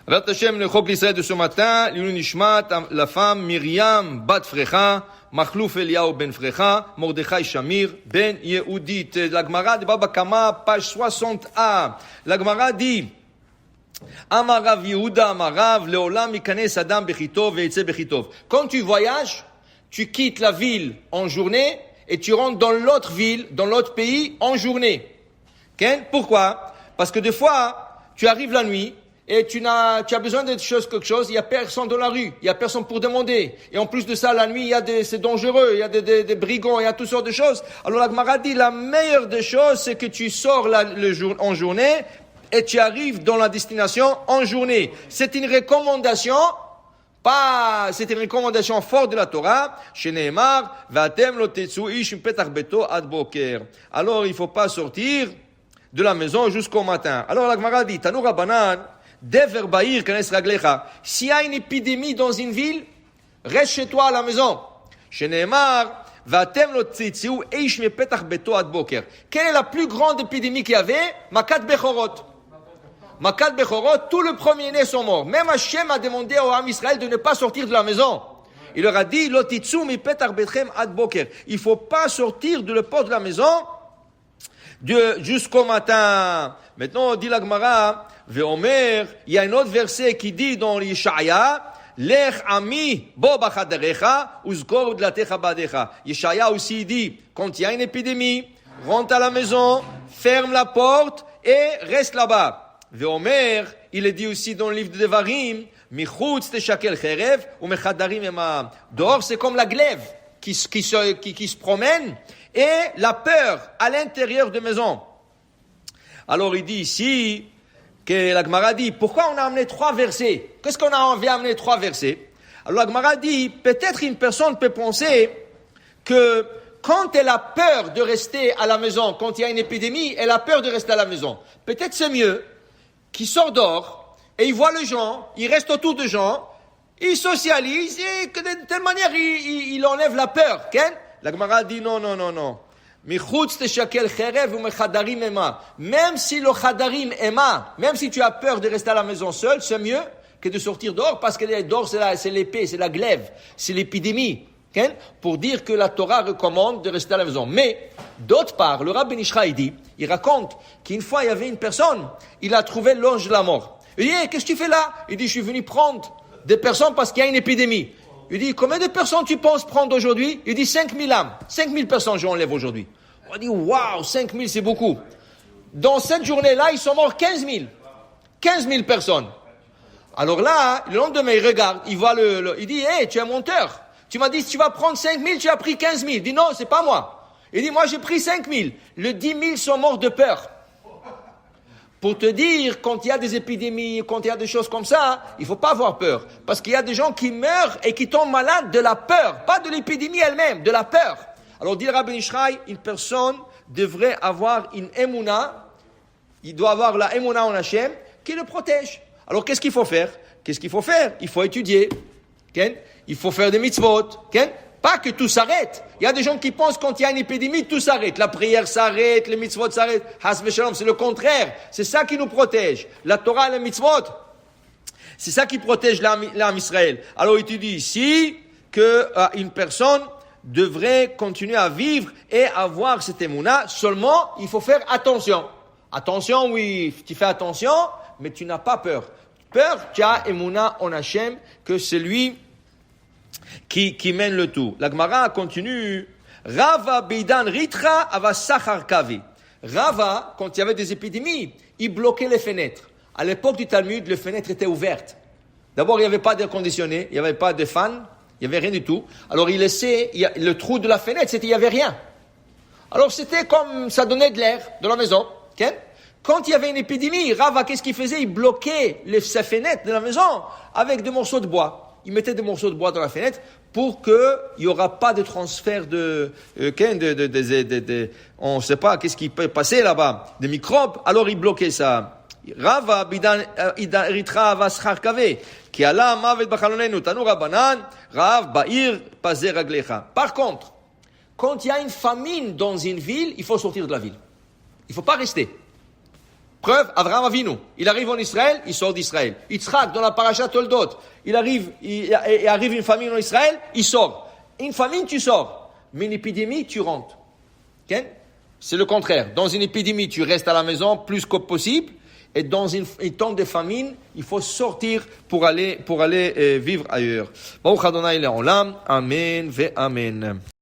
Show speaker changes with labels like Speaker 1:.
Speaker 1: Rat Hashem, le Chok l'Israël de ce matin, Lilou Nishmat, la femme Myriam Bat Frecha, Machlouf Eliyahu Ben Frecha, Mordechai Shamir Ben Yehudit. La Gemara de Baba Kama, page 60a. La Gemara dit, Amarav Yehuda Amarav, Leolam Mikanes Adam Bechitov Ve'etze Bechitov. Quand tu voyages, tu quittes la ville en journée et tu rentres dans l'autre ville, dans l'autre pays en journée. Okay? Pourquoi? Parce que des fois, tu arrives la nuit, et tu as besoin de quelque chose, il y a personne dans la rue, il y a personne pour demander. Et en plus de ça, la nuit, c'est dangereux, il y a des brigands, il y a toutes sortes de choses. Alors la Gemara dit, la meilleure des choses, c'est que tu sors en journée, et tu arrives dans la destination en journée. C'est une recommandation forte de la Torah. Chez Nehemar, Vatem lo tetzu ish petach beto ad boker. Alors, il faut pas sortir de la maison jusqu'au matin. Alors la Gemara dit, Tanu Rabbanan, Dever Bahir Kanes Raglecha. S'il y a une épidémie dans une ville, reste chez toi à la maison. Chez Nehemar, Vatem lo tzitziu eish mepetach beto ad boker. Quelle est la plus grande épidémie qu'il y avait? Makat Bechorot. Makat Bechorot, tous les premiers-nés sont morts. Même Hachem a demandé au Ham Israël de ne pas sortir de la maison. Il leur a dit, lo titzu mepetach betchem ad boker. Il faut pas sortir de la porte de la maison jusqu'au matin. Maintenant, on dit la Gemara, Veomer, il y a un autre verset qui dit dans Yeshaya, Lech ami bo bachadarecha, uzkor dlatecha badecha. Yeshaya aussi dit, quand il y a une épidémie, rentre à la maison, ferme la porte et reste là-bas. Veomer, il est dit aussi dans le livre de Devarim, Michutz teshakel cherev, ou mechadarim ema. Dehors, c'est comme la glaive qui se promène, et la peur à l'intérieur de maison. Alors il dit ici, que la Gemara dit, pourquoi on a amené 3 versets? Qu'est-ce qu'on a envie d'amener 3 versets? Alors la Gemara dit, peut-être une personne peut penser que quand elle a peur de rester à la maison, quand il y a une épidémie, elle a peur de rester à la maison. Peut-être c'est mieux qu'il sort dehors et il voit les gens, il reste autour de gens, il socialise et que de telle manière il enlève la peur. Okay? La Gemara dit non. Même si le chadarim ema, même si tu as peur de rester à la maison seul, c'est mieux que de sortir dehors, parce que dehors c'est l'épée, c'est la glaive, c'est l'épidémie. Okay? Pour dire que la Torah recommande de rester à la maison. Mais, d'autre part, le Rabbi Nishra, il raconte qu'une fois il y avait une personne, il a trouvé l'ange de la mort. Il dit, hey, qu'est-ce que tu fais là? Il dit, je suis venu prendre des personnes parce qu'il y a une épidémie. Il dit, combien de personnes tu penses prendre aujourd'hui? Il dit, 5000 âmes. 5000 personnes j'enlève aujourd'hui. On dit, waouh, 5000 c'est beaucoup. Dans cette journée-là, ils sont morts 15 000. 15 000 personnes. Alors là, le lendemain, il regarde, il voit il dit, hey, tu es un menteur. Tu m'as dit, si tu vas prendre 5000, tu as pris 15 000. Il dit, non, c'est pas moi. Il dit, moi, j'ai pris 5000. Le 10 000 sont morts de peur. Pour te dire, quand il y a des épidémies, quand il y a des choses comme ça, il faut pas avoir peur. Parce qu'il y a des gens qui meurent et qui tombent malades de la peur. Pas de l'épidémie elle-même, de la peur. Alors, dit le Rabbi Nishraï, une personne devrait avoir une émouna. Il doit avoir la émouna en Hachem qui le protège. Alors, qu'est-ce qu'il faut faire? Il faut étudier. Okay? Il faut faire des mitzvot. Okay? Pas que tout s'arrête. Il y a des gens qui pensent quand il y a une épidémie, tout s'arrête. La prière s'arrête, les mitzvot s'arrêtent. Has v'shalom, c'est le contraire. C'est ça qui nous protège. La Torah et les mitzvot, c'est ça qui protège l'âme Israël. Alors il te dit ici que une personne devrait continuer à vivre et avoir cette émouna. Seulement, il faut faire attention. Attention, oui, tu fais attention, mais tu n'as pas peur. Tu as émouna en Hachem, que c'est lui qui mène le tout. La Gemara continue. Rava Beidan Ritra Ava Sachar Kavi. Rava, quand il y avait des épidémies, il bloquait les fenêtres. À l'époque du Talmud, les fenêtres étaient ouvertes. D'abord, il n'y avait pas d'air conditionné, il n'y avait pas de fan, il n'y avait rien du tout. Alors, il laissait le trou de la fenêtre, il n'y avait rien. Alors, c'était comme ça donnait de l'air de la maison. Okay? Quand il y avait une épidémie, Rava, qu'est-ce qu'il faisait? Il bloquait ses fenêtres de la maison avec des morceaux de bois. Il mettait des morceaux de bois dans la fenêtre pour que il y aura pas de transfert on ne sait pas qu'est-ce qui peut passer là-bas, des microbes. Alors il bloquait ça. Rava bidan ritra vaschar kave ki ala mavet bachalonenu tanu rabanan rav ba'ir pazer raglecha. Par contre, quand il y a une famine dans une ville, il faut sortir de la ville. Il faut pas rester. Preuve, Avraham Avinu. Il arrive en Israël, il sort d'Israël. Yitzhak, dans la paracha Toldot, il arrive une famine en Israël, il sort. Une famine, tu sors. Mais une épidémie, tu rentres. Okay? C'est le contraire. Dans une épidémie, tu restes à la maison plus que possible. Et dans un temps de famine, il faut sortir pour aller vivre ailleurs. Baruch Adonai Le'olam. Amen ve Amen.